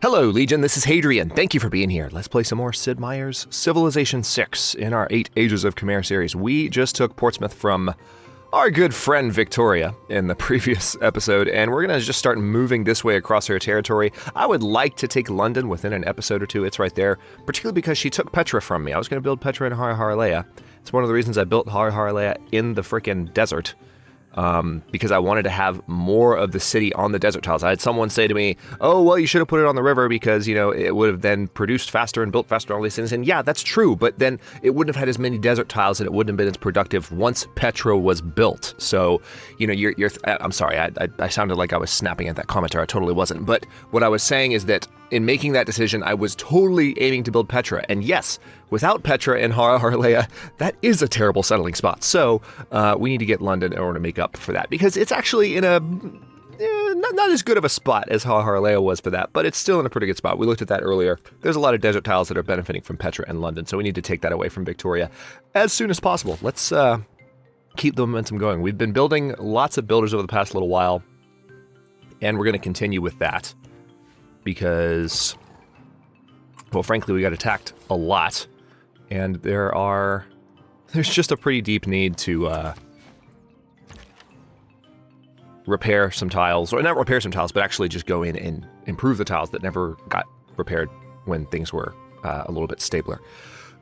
Hello, Legion, this is Hadrian. Thank you for being here. Let's play some more Sid Meier's Civilization 6 in our 8 Ages of Khmer series. We just took Portsmouth from our good friend Victoria in the previous episode, and we're going to just start moving this way across her territory. I would like to take London within an episode or two. It's right there, particularly because she took Petra from me. I was going to build Petra in Haraleia. It's one of the reasons I built Haraleia in the frickin' desert. Because I wanted to have more of the city on the desert tiles. I had someone say to me, oh, well, you should have put it on the river because, you know, it would have then produced faster and built faster and all these things. And yeah, that's true, but then it wouldn't have had as many desert tiles and it wouldn't have been as productive once Petra was built. So, you know, I'm sorry, I sounded like I was snapping at that commenter. I totally wasn't. But what I was saying is that in making that decision, I was totally aiming to build Petra. And yes, without Petra and Haraleia, that is a terrible settling spot. So we need to get London in order to make up for that, because it's actually in a not as good of a spot as Haraleia was for that, but it's still in a pretty good spot. We looked at that earlier. There's a lot of desert tiles that are benefiting from Petra and London, so we need to take that away from Victoria as soon as possible. Let's keep the momentum going. We've been building lots of builders over the past little while, and we're going to continue with that because, well, frankly, we got attacked a lot, and there's just a pretty deep need to repair some tiles, or not repair some tiles, but actually just go in and improve the tiles that never got repaired when things were a little bit stabler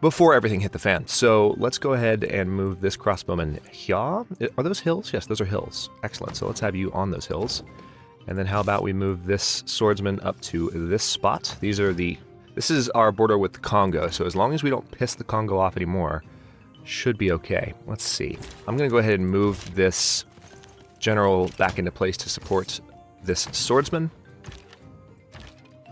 before everything hit the fan. So let's go ahead and move this crossbowman here. Are those hills? Yes, those are hills. Excellent. So let's have you on those hills. And then how about we move this swordsman up to this spot? This is our border with the Congo, so as long as we don't piss the Congo off anymore, should be okay. Let's see. I'm going to go ahead and move this general back into place to support this swordsman.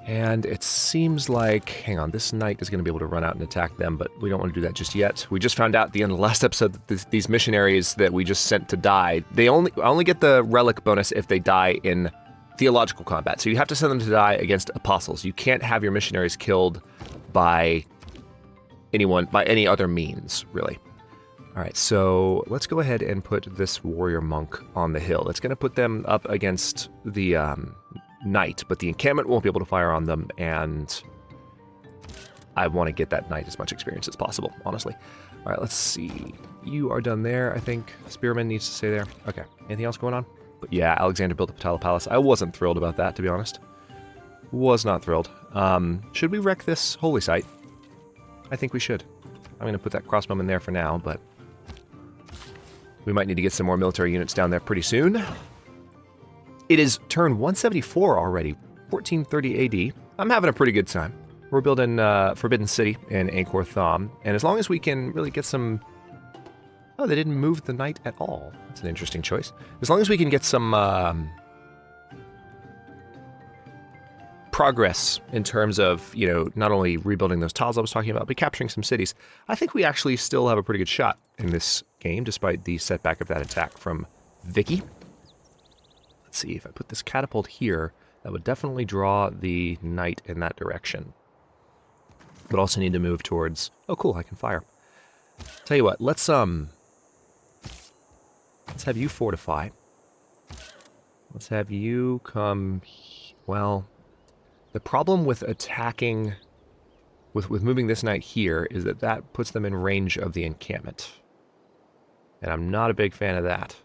And it seems like, hang on, this knight is going to be able to run out and attack them, but we don't want to do that just yet. We just found out at the end of the last episode that these missionaries that we just sent to die, they only get the relic bonus if they die in theological combat. So you have to send them to die against apostles. You can't have your missionaries killed by any other means, really. All right, so let's go ahead and put this warrior monk on the hill. It's going to put them up against the knight, but the encampment won't be able to fire on them, and I want to get that knight as much experience as possible, honestly. All right, let's see. You are done there, I think. Spearman needs to stay there. Okay, anything else going on? But yeah, Alexander built the Patala Palace. I wasn't thrilled about that, to be honest. Was not thrilled. Should we wreck this holy site? I think we should. I'm going to put that crossbowman there for now, but we might need to get some more military units down there pretty soon. It is turn 174 already, 1430 AD. I'm having a pretty good time. We're building Forbidden City in Angkor Thom, and as long as we can really get some... Oh, they didn't move the knight at all. That's an interesting choice. As long as we can get some progress in terms of, you know, not only rebuilding those tiles I was talking about, but capturing some cities, I think we actually still have a pretty good shot in this game, despite the setback of that attack from Vicky. Let's see, if I put this catapult here, that would definitely draw the knight in that direction. But also need to move towards... Oh, cool, I can fire. Tell you what, let's have you fortify. Let's have you come... Well, the problem with attacking... With moving this knight here is that puts them in range of the encampment. And I'm not a big fan of that.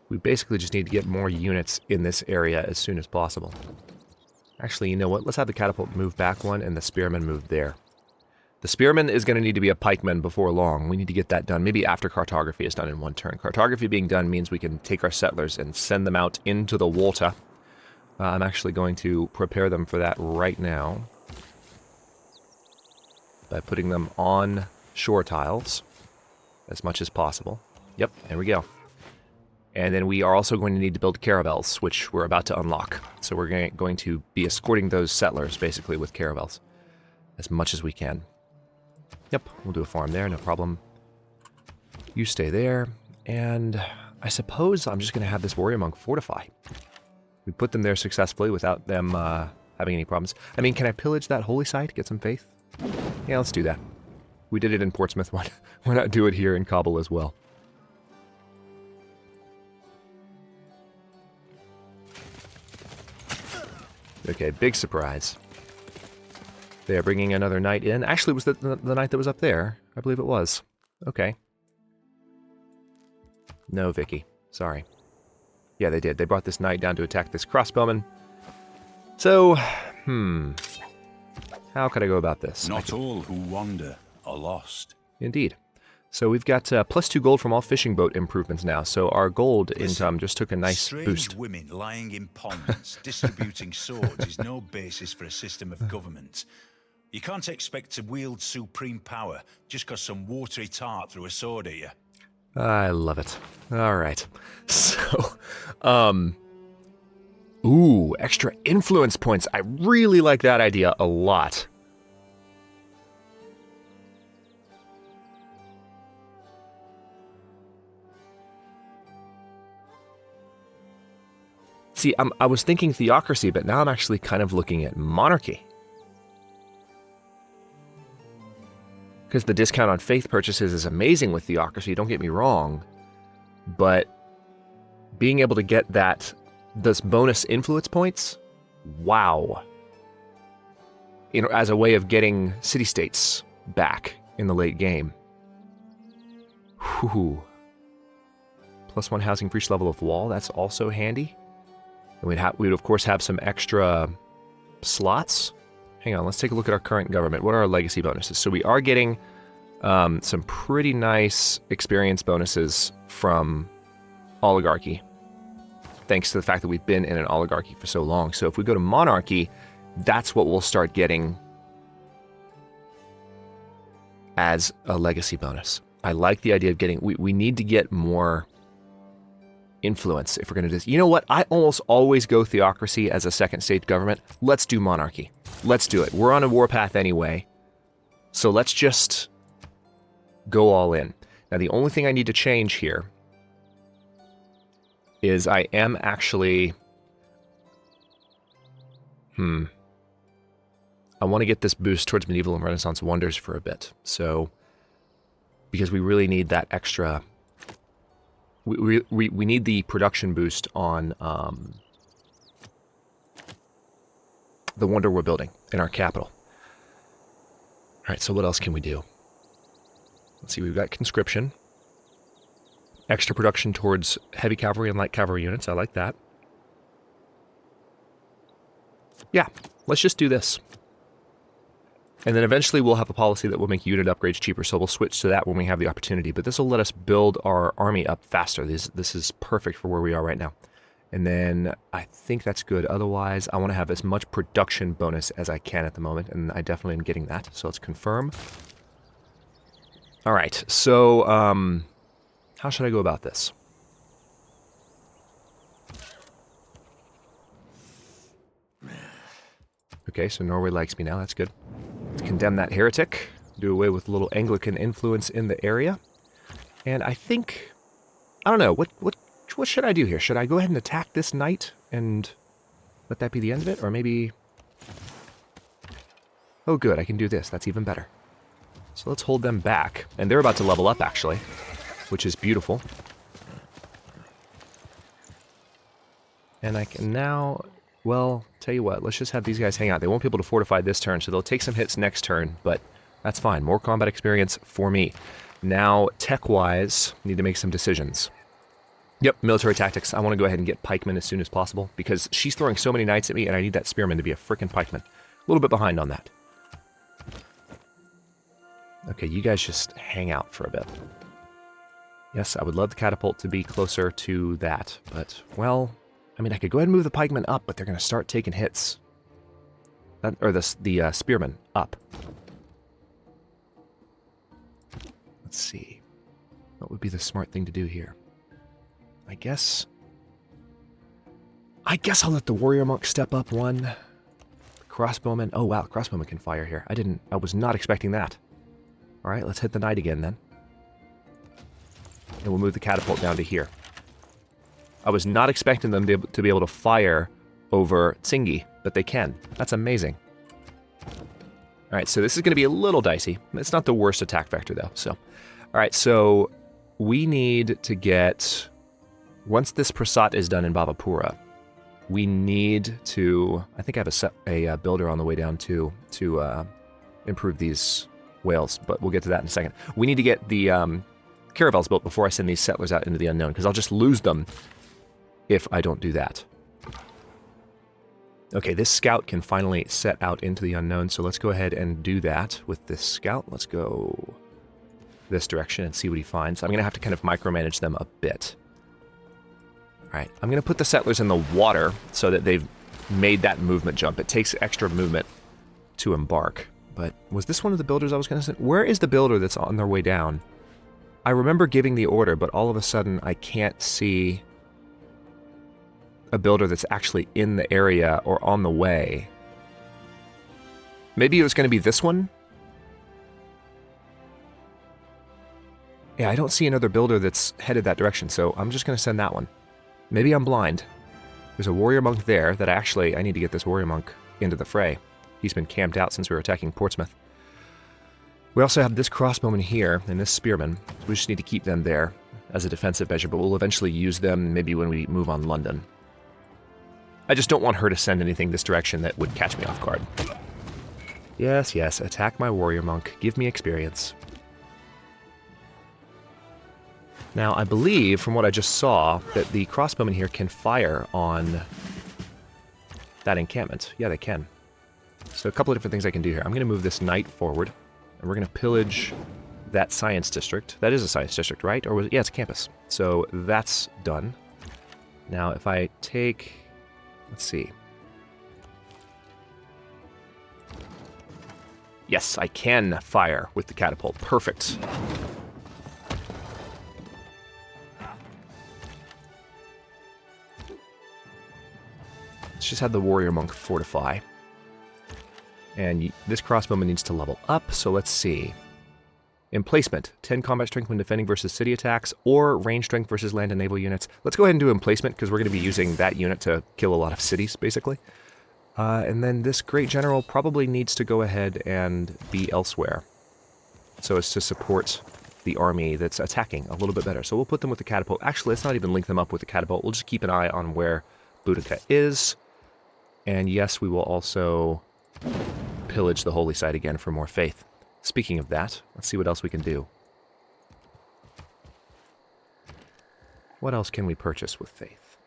We basically just need to get more units in this area as soon as possible. Actually, you know what? Let's have the catapult move back one and the spearman move there. The spearman is going to need to be a pikeman before long. We need to get that done, maybe after cartography is done in one turn. Cartography being done means we can take our settlers and send them out into the water. I'm actually going to prepare them for that right now by putting them on shore tiles as much as possible. Yep, there we go. And then we are also going to need to build caravels, which we're about to unlock. So we're going to be escorting those settlers, basically, with caravels as much as we can. Yep, we'll do a farm there, no problem. You stay there, and I suppose I'm just going to have this warrior monk fortify. We put them there successfully without them having any problems. I mean, can I pillage that holy site, get some faith? Yeah, let's do that. We did it in Portsmouth, why not do it here in Kabul as well? Okay, big surprise. They are bringing another knight in. Actually, it was the knight that was up there. I believe it was. Okay. No, Vicky. Sorry. Yeah, they did. They brought this knight down to attack this crossbowman. So, how could I go about this? Not all who wander are lost. Indeed. So we've got +2 gold from all fishing boat improvements now. So our gold income just took a nice boost. Strange women lying in ponds distributing swords is no basis for a system of government. You can't expect to wield supreme power just because some watery tart threw a sword at you. I love it. All right. So, ooh, extra influence points. I really like that idea a lot. See, I was thinking theocracy, but now I'm actually kind of looking at monarchy. Because the discount on faith purchases is amazing with theocracy, don't get me wrong. But being able to get those bonus influence points, wow. You know, as a way of getting city-states back in the late game. Whew. +1 housing for each level of wall, that's also handy. And we would of course have some extra slots. Hang on, let's take a look at our current government. What are our legacy bonuses? So we are getting some pretty nice experience bonuses from oligarchy, thanks to the fact that we've been in an oligarchy for so long. So if we go to monarchy, that's what we'll start getting as a legacy bonus. I like the idea of getting, we need to get more influence if we're going to do this. You know what? I almost always go theocracy as a second stage government. Let's do monarchy. Let's do it. We're on a warpath anyway. So let's just go all in. Now, the only thing I need to change here is I am actually... I want to get this boost towards medieval and Renaissance wonders for a bit. So, because we really need that extra... We need the production boost on the wonder we're building in our capital. All right, so what else can we do? Let's see, we've got conscription. Extra production towards heavy cavalry and light cavalry units. I like that. Yeah, let's just do this. And then eventually we'll have a policy that will make unit upgrades cheaper, so we'll switch to that when we have the opportunity. But this will let us build our army up faster. This is perfect for where we are right now. And then I think that's good. Otherwise, I want to have as much production bonus as I can at the moment, and I definitely am getting that. So let's confirm. All right, so how should I go about this? Okay, so Norway likes me now. That's good. Let's condemn that heretic. Do away with a little Anglican influence in the area. And I think... I don't know. What should I do here? Should I go ahead and attack this knight and let that be the end of it? Or maybe... Oh, good. I can do this. That's even better. So let's hold them back. And they're about to level up, actually, which is beautiful. And I can now... Well, tell you what, let's just have these guys hang out. They won't be able to fortify this turn, so they'll take some hits next turn, but that's fine. More combat experience for me. Now, tech-wise, need to make some decisions. Yep, military tactics. I want to go ahead and get pikemen as soon as possible, because she's throwing so many knights at me, and I need that spearman to be a frickin' pikeman. A little bit behind on that. Okay, you guys just hang out for a bit. Yes, I would love the catapult to be closer to that, but, well... I mean, I could go ahead and move the pikemen up, but they're going to start taking hits. Or the spearmen up. Let's see. What would be the smart thing to do here? I guess I'll let the warrior monk step up one. Crossbowman. Oh, wow. Crossbowman can fire here. I was not expecting that. All right, let's hit the knight again then. And we'll move the catapult down to here. I was not expecting them to be able to fire over Tsingy, but they can. That's amazing. All right, so this is going to be a little dicey. It's not the worst attack vector, though. So, all right, so we need to get... Once this Prasat is done in Bhavapura, we need to... I think I have a builder on the way down too to improve these whales, but we'll get to that in a second. We need to get the caravels built before I send these settlers out into the unknown, because I'll just lose them if I don't do that. Okay, this scout can finally set out into the unknown, so let's go ahead and do that with this scout. Let's go this direction and see what he finds. I'm going to have to kind of micromanage them a bit. Alright, I'm going to put the settlers in the water so that they've made that movement jump. It takes extra movement to embark. But was this one of the builders I was going to send? Where is the builder that's on their way down? I remember giving the order, but all of a sudden I can't see a builder that's actually in the area or on the way. Maybe it was going to be this one? Yeah, I don't see another builder that's headed that direction, so I'm just going to send that one. Maybe I'm blind. There's a warrior monk there that I need to get this warrior monk into the fray. He's been camped out since we were attacking Portsmouth. We also have this crossbowman here and this spearman. So we just need to keep them there as a defensive measure, but we'll eventually use them maybe when we move on London. I just don't want her to send anything this direction that would catch me off guard. Yes, yes, attack my warrior monk. Give me experience. Now, I believe, from what I just saw, that the crossbowmen here can fire on that encampment. Yeah, they can. So a couple of different things I can do here. I'm going to move this knight forward, and we're going to pillage that science district. That is a science district, right? Or was it? Yeah, it's a campus. So that's done. Now, if I take... Let's see. Yes, I can fire with the catapult. Perfect. Let's just have the warrior monk fortify. And this crossbowman needs to level up, so let's see. Emplacement. 10 combat strength when defending versus city attacks, or range strength versus land and naval units. Let's go ahead and do emplacement, because we're going to be using that unit to kill a lot of cities, basically. And then this great general probably needs to go ahead and be elsewhere, so as to support the army that's attacking a little bit better. So we'll put them with the catapult. Actually, let's not even link them up with the catapult. We'll just keep an eye on where Boudica is. And yes, we will also pillage the holy site again for more faith. Speaking of that, let's see what else we can do. What else can we purchase with faith?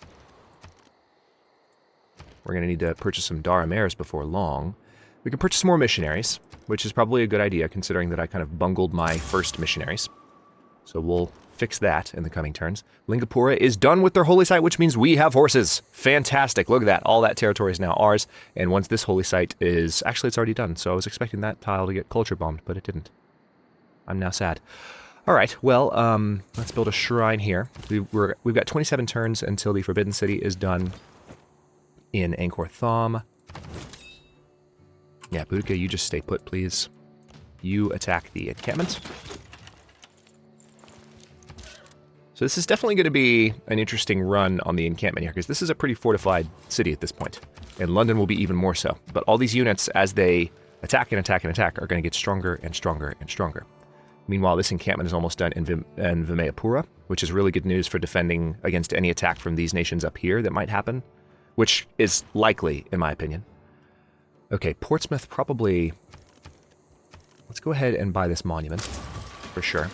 We're going to need to purchase some Daramares before long. We can purchase more missionaries, which is probably a good idea considering that I kind of bungled my first missionaries. So we'll fix that in the coming turns. Lingapura is done with their holy site, which means we have horses. Fantastic. Look at that. All that territory is now ours. And once this holy site is... Actually, it's already done. So I was expecting that tile to get culture bombed, but it didn't. I'm now sad. All right. Well, let's build a shrine here. We've got 27 turns until the Forbidden City is done in Angkor Thom. Yeah, Boudica, you just stay put, please. You attack the encampment. So this is definitely going to be an interesting run on the encampment here, because this is a pretty fortified city at this point. And London will be even more so. But all these units, as they attack and attack and attack, are going to get stronger and stronger and stronger. Meanwhile, this encampment is almost done in Vimayapura, which is really good news for defending against any attack from these nations up here that might happen, which is likely, in my opinion. Okay, Portsmouth probably... Let's go ahead and buy this monument, for sure.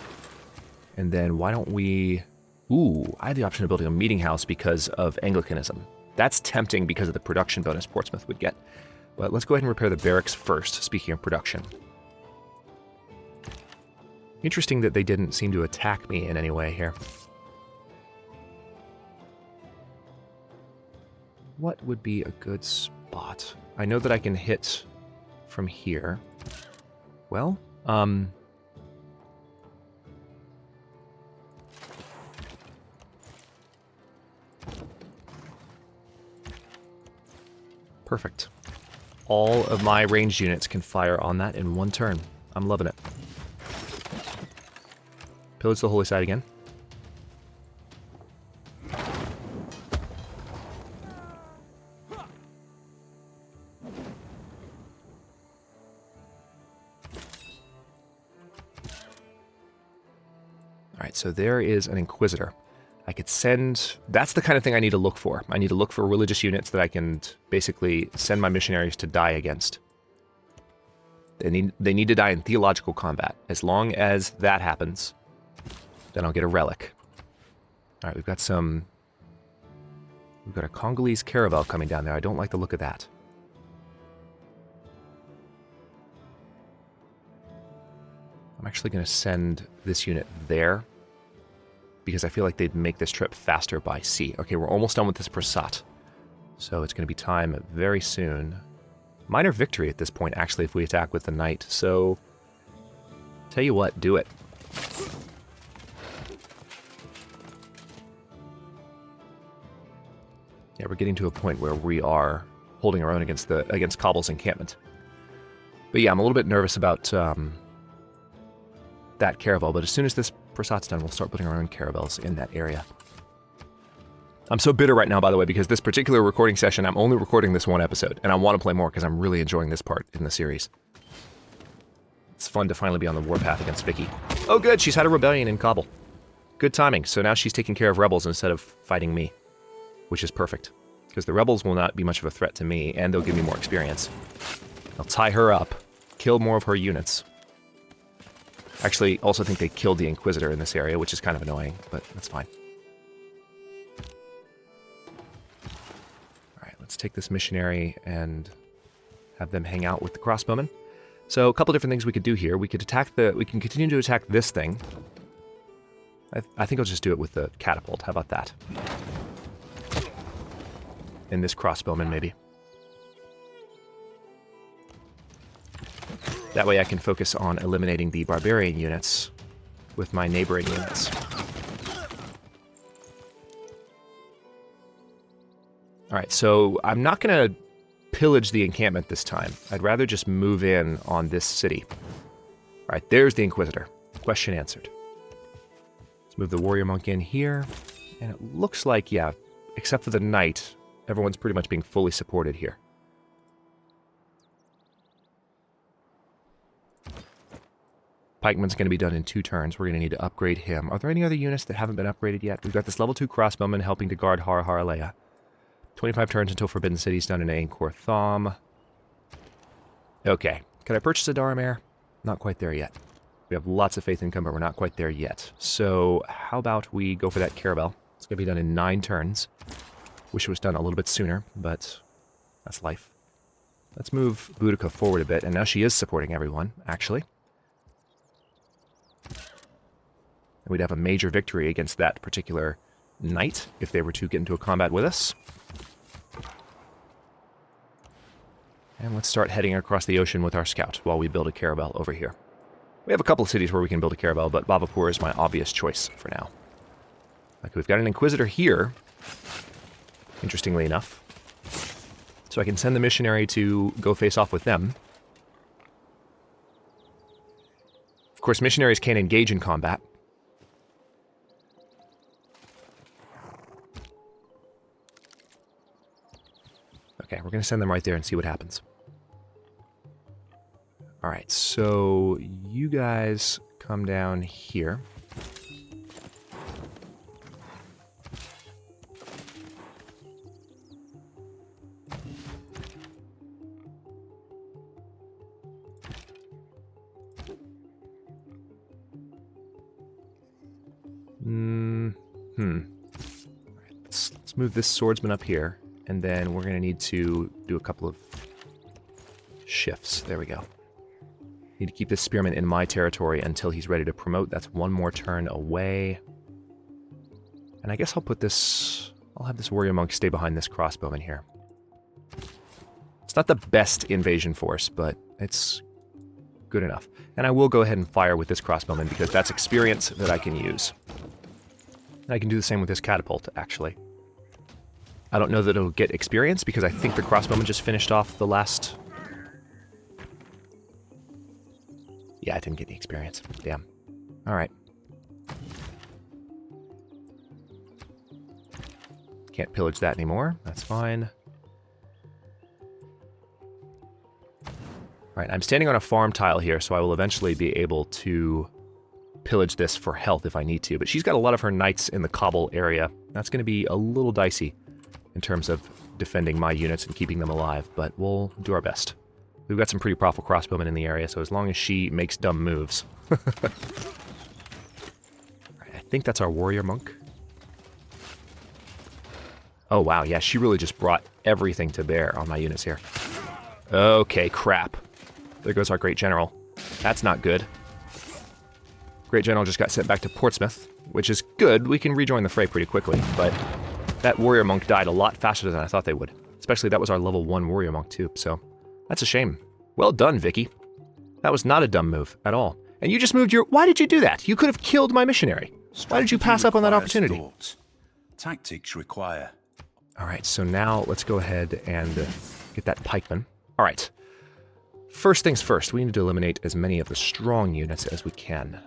And then why don't we... Ooh, I have the option of building a meeting house because of Anglicanism. That's tempting because of the production bonus Portsmouth would get. But let's go ahead and repair the barracks first, speaking of production. Interesting that they didn't seem to attack me in any way here. What would be a good spot? I know that I can hit from here. Well, perfect. All of my ranged units can fire on that in one turn. I'm loving it. Pillage the holy site again. Alright, so there is an Inquisitor. I could send... That's the kind of thing I need to look for. I need to look for religious units that I can basically send my missionaries to die against. They need to die in theological combat. As long as that happens, then I'll get a relic. Alright, we've got a Congolese caravel coming down there. I don't like the look of that. I'm actually going to send this unit there, because I feel like they'd make this trip faster by sea. Okay, we're almost done with this Prasat. So it's going to be time very soon. Minor victory at this point, actually, if we attack with the knight. So, tell you what, do it. Yeah, we're getting to a point where we are holding our own against Kabul's encampment. But yeah, I'm a little bit nervous about that caravel, but as soon as this Prasat's done, we'll start putting our own caravels in that area. I'm so bitter right now, by the way, because this particular recording session, I'm only recording this one episode, and I want to play more because I'm really enjoying this part in the series. It's fun to finally be on the warpath against Vicky. Oh good, she's had a rebellion in Kabul. Good timing, so now she's taking care of rebels instead of fighting me, which is perfect, because the rebels will not be much of a threat to me, and they'll give me more experience. I'll tie her up, kill more of her units. Actually, also think they killed the Inquisitor in this area, which is kind of annoying, but that's fine. Alright, let's take this missionary and have them hang out with the crossbowmen. So, a couple different things we could do here. We can continue to attack this thing. I think I'll just do it with the catapult. How about that? And this crossbowman, maybe. That way I can focus on eliminating the barbarian units with my neighboring units. Alright, so I'm not going to pillage the encampment this time. I'd rather just move in on this city. Alright, there's the Inquisitor. Question answered. Let's move the warrior monk in here. And it looks like, yeah, except for the knight, everyone's pretty much being fully supported here. Pikeman's going to be done in 2 turns. We're going to need to upgrade him. Are there any other units that haven't been upgraded yet? We've got this level 2 crossbowman helping to guard Har Haraleia. 25 turns until Forbidden City's done in Angkor Thom. Okay. Can I purchase a Daramare? Not quite there yet. We have lots of faith income, but we're not quite there yet. So how about we go for that caravel? It's going to be done in 9 turns. Wish it was done a little bit sooner, but that's life. Let's move Boudica forward a bit, and now she is supporting everyone, actually. And we'd have a major victory against that particular knight if they were to get into a combat with us. And let's start heading across the ocean with our scout while we build a caravel over here. We have a couple of cities where we can build a caravel, but Bhavapur is my obvious choice for now. Like, we've got an Inquisitor here, interestingly enough. So I can send the missionary to go face off with them. Of course, missionaries can't engage in combat. Okay, we're going to send them right there and see what happens. Alright, so you guys come down here. Alright, let's move this swordsman up here, and then we're going to need to do a couple of shifts. There we go. Need to keep this spearman in my territory until he's ready to promote. That's 1 more turn away. And I guess I'll have this warrior monk stay behind this crossbowman here. It's not the best invasion force, but it's good enough. And I will go ahead and fire with this crossbowman because that's experience that I can use. And I can do the same with this catapult, actually. I don't know that it'll get experience because I think the crossbowman just finished off the last... Yeah, I didn't get any experience. Damn. Alright. Can't pillage that anymore. That's fine. Alright, I'm standing on a farm tile here, so I will eventually be able to pillage this for health if I need to. But she's got a lot of her knights in the Kabul area. That's going to be a little dicey in terms of defending my units and keeping them alive, but we'll do our best. We've got some pretty powerful crossbowmen in the area, so as long as she makes dumb moves. Right, I think that's our warrior monk. Oh wow, yeah, she really just brought everything to bear on my units here. Okay, crap. There goes our great general. That's not good. Great general just got sent back to Portsmouth, which is good. We can rejoin the fray pretty quickly, but that warrior monk died a lot faster than I thought they would. Especially that was our level 1 warrior monk too, so that's a shame. Well done, Vicky. That was not a dumb move at all. And you just moved your... Why did you do that? You could have killed my missionary. Why did you pass up on that opportunity? Thought. Tactics require. All right, so now let's go ahead and get that pikeman. All right. First things first, we need to eliminate as many of the strong units as we can.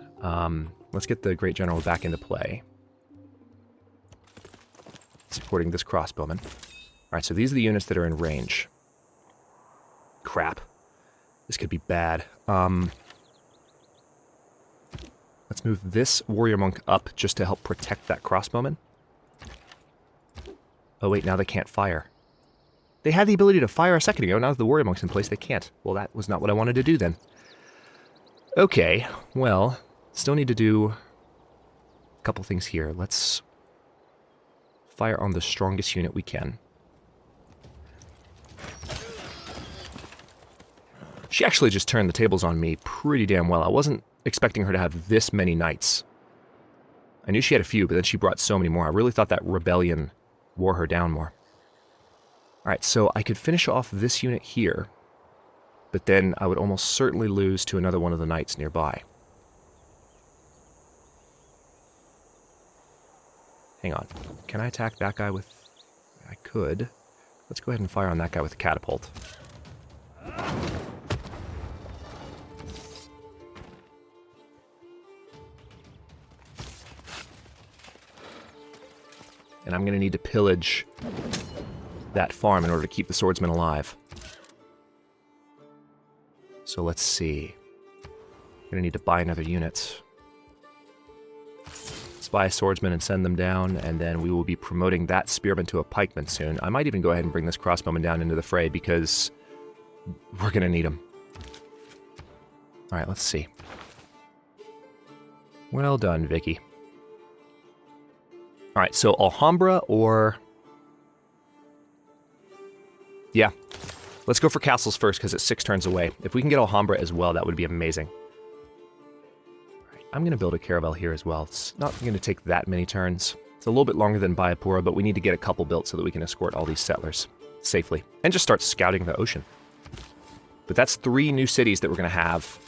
Let's get the great general back into play. Supporting this crossbowman. All right, so these are the units that are in range. Crap. This could be bad. Let's move this warrior monk up just to help protect that crossbowman. Oh wait, now they can't fire. They had the ability to fire a second ago. Now that the warrior monk's in place, they can't. Well, that was not what I wanted to do then. Okay, well, still need to do a couple things here. Let's fire on the strongest unit we can. She actually just turned the tables on me pretty damn well. I wasn't expecting her to have this many knights. I knew she had a few, but then she brought so many more. I really thought that rebellion wore her down more. Alright, so I could finish off this unit here, but then I would almost certainly lose to another one of the knights nearby. Hang on. Can I attack that guy with... I could. Let's go ahead and fire on that guy with a catapult. And I'm going to need to pillage that farm in order to keep the swordsman alive. So let's see. I'm going to need to buy another unit. Let's buy a swordsman and send them down, and then we will be promoting that spearman to a pikeman soon. I might even go ahead and bring this crossbowman down into the fray because we're going to need him. Alright, let's see. Well done, Vicky. Alright, so Alhambra or... Yeah. Let's go for castles first, because it's 6 turns away. If we can get Alhambra as well, that would be amazing. Alright, I'm going to build a caravel here as well. It's not going to take that many turns. It's a little bit longer than Bayapura, but we need to get a couple built so that we can escort all these settlers safely. And just start scouting the ocean. But that's 3 new cities that we're going to have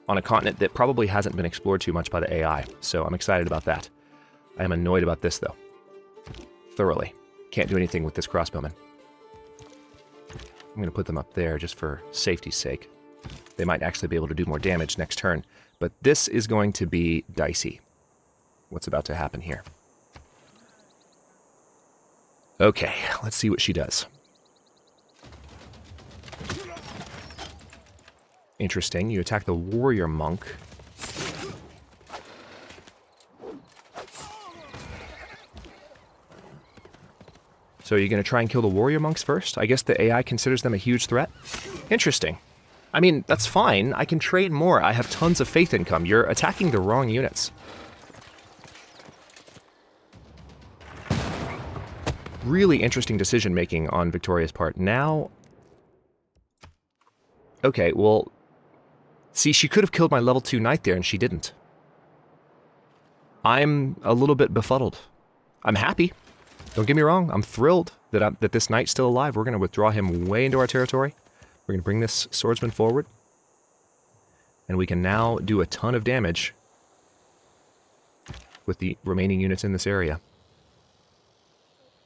on a continent that probably hasn't been explored too much by the AI. So I'm excited about that. I am annoyed about this, though. Thoroughly. Can't do anything with this crossbowman. I'm going to put them up there just for safety's sake. They might actually be able to do more damage next turn. But this is going to be dicey. What's about to happen here? Okay, let's see what she does. Interesting. You attack the warrior monk. So are you going to try and kill the warrior monks first? I guess the AI considers them a huge threat? Interesting. I mean, that's fine. I can trade more. I have tons of faith income. You're attacking the wrong units. Really interesting decision-making on Victoria's part. Now... Okay, well... See, she could have killed my level 2 knight there, and she didn't. I'm a little bit befuddled. I'm happy. Don't get me wrong, I'm thrilled that this knight's still alive. We're going to withdraw him way into our territory. We're going to bring this swordsman forward. And we can now do a ton of damage with the remaining units in this area.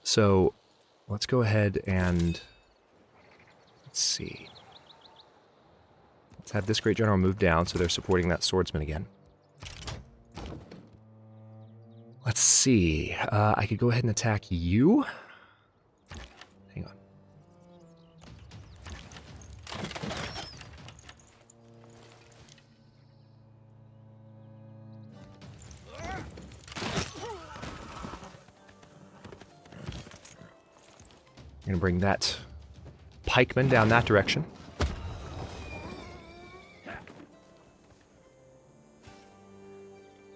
So, let's go ahead and... Let's see. Let's have this great general move down so they're supporting that swordsman again. Let's see. I could go ahead and attack you. Hang on. We're gonna bring that pikeman down that direction.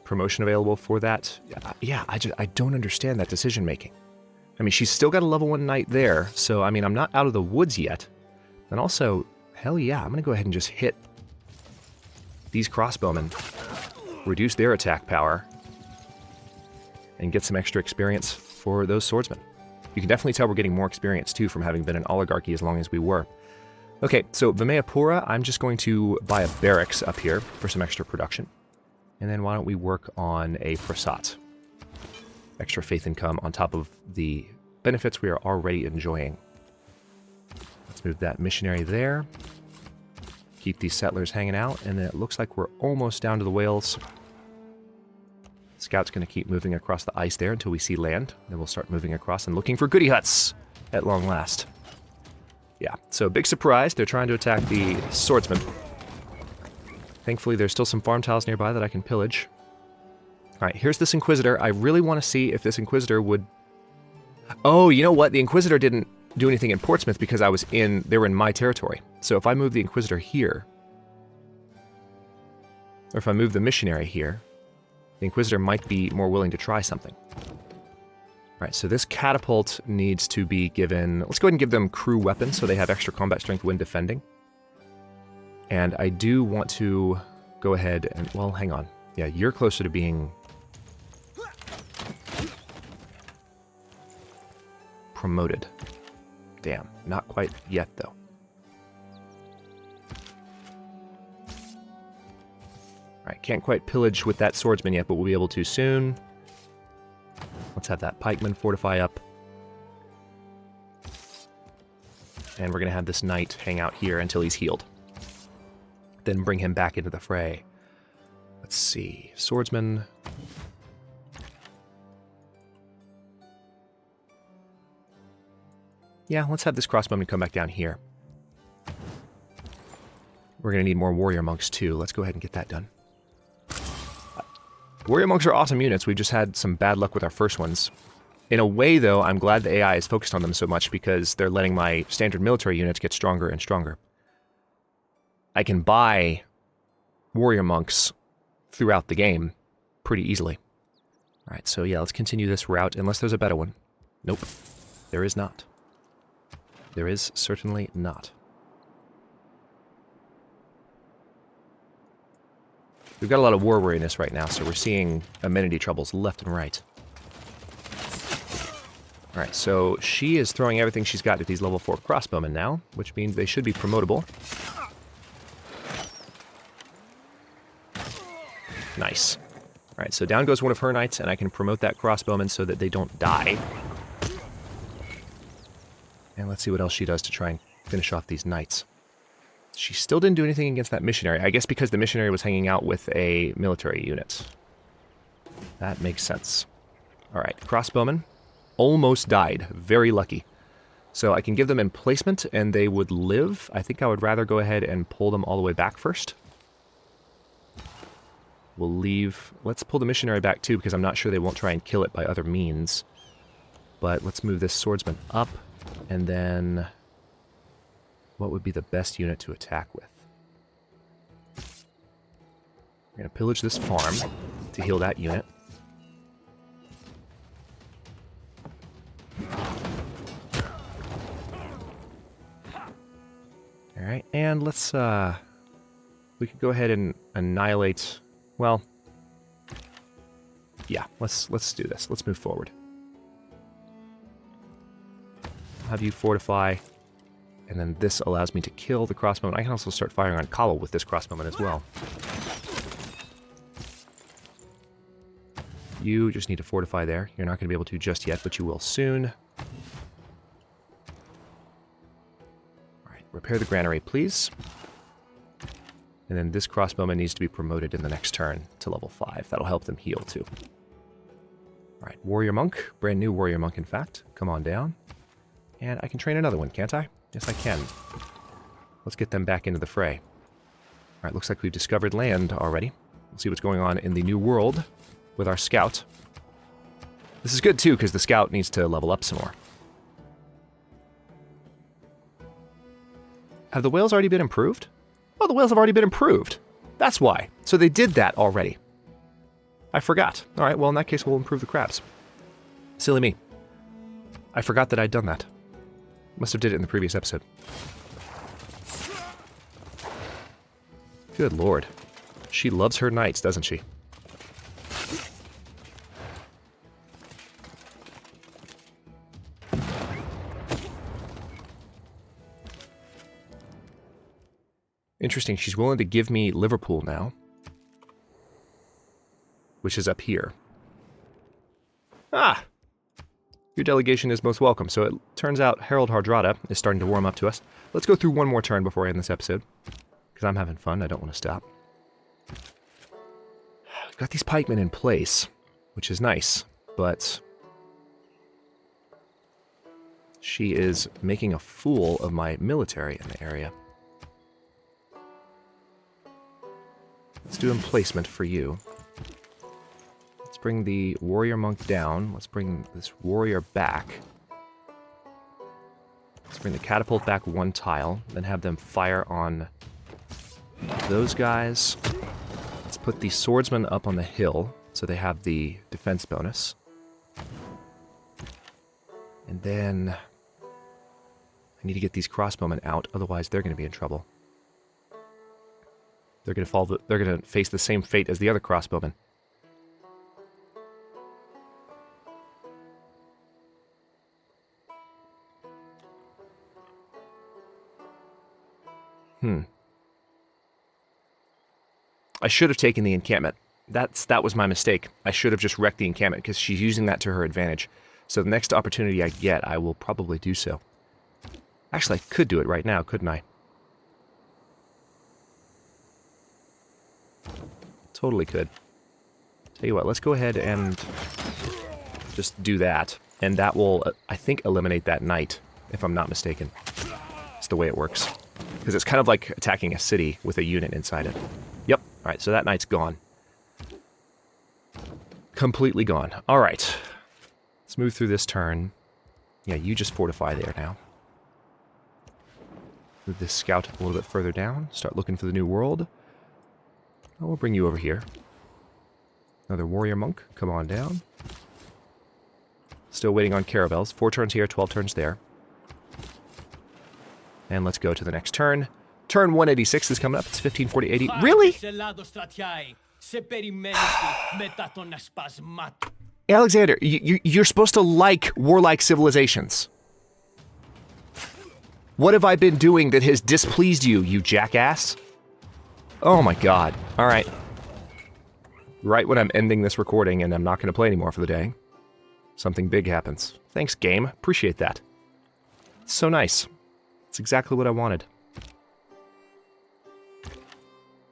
Promotion available for that. Yeah, I don't understand that decision making. I mean, she's still got a level 1 knight there, so I mean, I'm not out of the woods yet. And also, hell yeah, I'm gonna go ahead and just hit these crossbowmen, reduce their attack power, and get some extra experience for those swordsmen. You can definitely tell we're getting more experience too from having been an oligarchy as long as we were. Okay, so Vimayapura, I'm just going to buy a barracks up here for some extra production. And then why don't we work on a Prasat? Extra faith income on top of the benefits we are already enjoying. Let's move that missionary there. Keep these settlers hanging out, and then it looks like we're almost down to the whales. Scout's going to keep moving across the ice there until we see land. Then we'll start moving across and looking for goody huts at long last. Yeah, so big surprise. They're trying to attack the swordsman. Thankfully, there's still some farm tiles nearby that I can pillage. All right, here's this Inquisitor. I really want to see if this Inquisitor would... Oh, you know what? The Inquisitor didn't do anything in Portsmouth because they were in my territory. So if I move the Inquisitor here, or if I move the missionary here, the Inquisitor might be more willing to try something. All right, so this catapult needs to be given... Let's go ahead and give them crew weapons so they have extra combat strength when defending. And I do want to go ahead and... Well, hang on. Yeah, you're closer to being... promoted. Damn, not quite yet, though. Alright, can't quite pillage with that swordsman yet, but we'll be able to soon. Let's have that pikeman fortify up. And we're going to have this knight hang out here until he's healed. Then bring him back into the fray. Let's see. Swordsman. Yeah, let's have this crossbowman come back down here. We're going to need more warrior monks, too. Let's go ahead and get that done. Warrior monks are awesome units. We've just had some bad luck with our first ones. In a way, though, I'm glad the AI is focused on them so much because they're letting my standard military units get stronger and stronger. I can buy warrior monks throughout the game pretty easily. All right, so yeah, let's continue this route unless there's a better one. Nope, there is not. There is certainly not. We've got a lot of war weariness right now, so we're seeing amenity troubles left and right. Alright, so she is throwing everything she's got at these level 4 crossbowmen now, which means they should be promotable. Nice. Alright, so down goes one of her knights, and I can promote that crossbowman so that they don't die. And let's see what else she does to try and finish off these knights. She still didn't do anything against that missionary. I guess because the missionary was hanging out with a military unit. That makes sense. Alright, crossbowmen. Almost died. Very lucky. So I can give them emplacement and they would live. I think I would rather go ahead and pull them all the way back first. We'll leave... Let's pull the missionary back too because I'm not sure they won't try and kill it by other means. But let's move this swordsman up and then... What would be the best unit to attack with? We're going to pillage this farm to heal that unit. Alright, and let's, we could go ahead and annihilate, well, yeah, let's do this. Let's move forward. Have you fortify, and then this allows me to kill the crossbowman. I can also start firing on Kabul with this crossbowman as well. You just need to fortify there. You're not going to be able to just yet, but you will soon. Alright, repair the granary, please. And then this crossbowman needs to be promoted in the next turn to level 5. That'll help them heal, too. Alright, warrior monk. Brand new warrior monk, in fact. Come on down. And I can train another one, can't I? Yes, I can. Let's get them back into the fray. Alright, looks like we've discovered land already. We'll see what's going on in the new world with our scout. This is good, too, because the scout needs to level up some more. Have the whales already been improved? Oh, the whales have already been improved. That's why. So they did that already. I forgot. All right, well, in that case, we'll improve the crabs. Silly me. I forgot that I'd done that. Must have did it in the previous episode. Good lord. She loves her knights, doesn't she? Interesting, she's willing to give me Liverpool now. Which is up here. Ah! Your delegation is most welcome. So it turns out Harold Hardrada is starting to warm up to us. Let's go through one more turn before I end this episode. Because I'm having fun, I don't want to stop. We've got these pikemen in place, which is nice, but she is making a fool of my military in the area. Let's do emplacement for you. Let's bring the warrior monk down. Let's bring this warrior back. Let's bring the catapult back one tile, then have them fire on those guys. Let's put the swordsman up on the hill, so they have the defense bonus. And then I need to get these crossbowmen out, otherwise they're going to be in trouble. They're going to fall. They're going to face the same fate as the other crossbowmen. I should have taken the encampment. That was my mistake. I should have just wrecked the encampment because she's using that to her advantage. So the next opportunity I get, I will probably do so. Actually, I could do it right now, couldn't I? Totally could. Tell you what, let's go ahead and just do that. And that will, I think, eliminate that knight, if I'm not mistaken. It's the way it works. Because it's kind of like attacking a city with a unit inside it. Yep. Alright, so that knight's gone. Completely gone. Alright. Let's move through this turn. Yeah, you just fortify there now. Move this scout a little bit further down. Start looking for the new world. Oh, we'll bring you over here. Another warrior monk. Come on down. Still waiting on caravels. 4 turns here, 12 turns there. And let's go to the next turn. Turn 186 is coming up. It's 1540, 80. Really? Alexander, you're supposed to like warlike civilizations. What have I been doing that has displeased you, you jackass? Oh my god. Alright. Right when I'm ending this recording and I'm not going to play anymore for the day, something big happens. Thanks, game. Appreciate that. It's so nice. It's exactly what I wanted.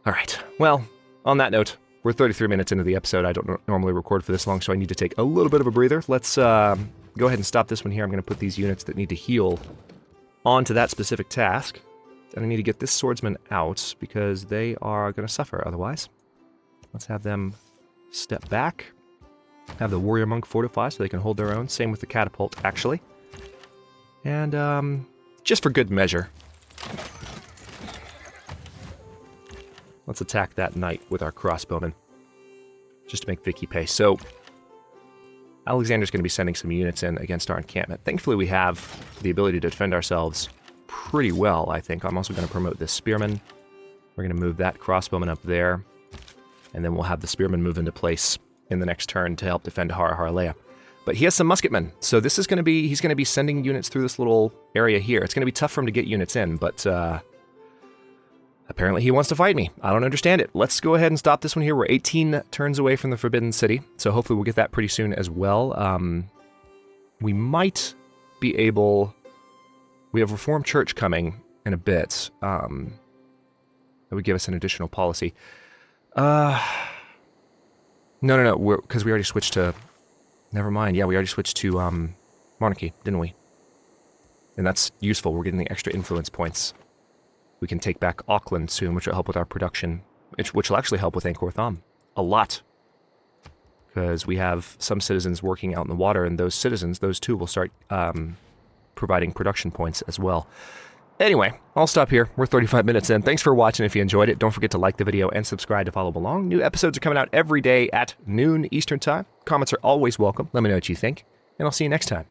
Alright, well, on that note, we're 33 minutes into the episode. I don't normally record for this long, so I need to take a little bit of a breather. Let's go ahead and stop this one here. I'm going to put these units that need to heal onto that specific task. And I need to get this swordsman out, because they are going to suffer otherwise. Let's have them step back. Have the warrior monk fortify so they can hold their own. Same with the catapult, actually. And, just for good measure, let's attack that knight with our crossbowmen. Just to make Vicky pay. So, Alexander's going to be sending some units in against our encampment. Thankfully, we have the ability to defend ourselves pretty well, I think. I'm also going to promote this spearman. We're going to move that crossbowman up there. And then we'll have the spearman move into place in the next turn to help defend Hara Haralea. But he has some musketmen, so this is going to be, he's going to be sending units through this little area here. It's going to be tough for him to get units in, but apparently he wants to fight me. I don't understand it. Let's go ahead and stop this one here. We're 18 turns away from the Forbidden City, so hopefully we'll get that pretty soon as well. We might be able... We have Reformed Church coming in a bit. That would give us an additional policy. No, because we already switched to... Never mind. Yeah, we already switched to Monarchy, didn't we? And that's useful. We're getting the extra influence points. We can take back Auckland soon, which will help with our production, which will actually help with Angkor Thom a lot. Because we have some citizens working out in the water, and those citizens, those two, will start providing production points as well. Anyway, I'll stop here. We're 35 minutes in. Thanks for watching. If you enjoyed it, don't forget to like the video and subscribe to follow along. New episodes are coming out every day at noon Eastern Time. Comments are always welcome. Let me know what you think, and I'll see you next time.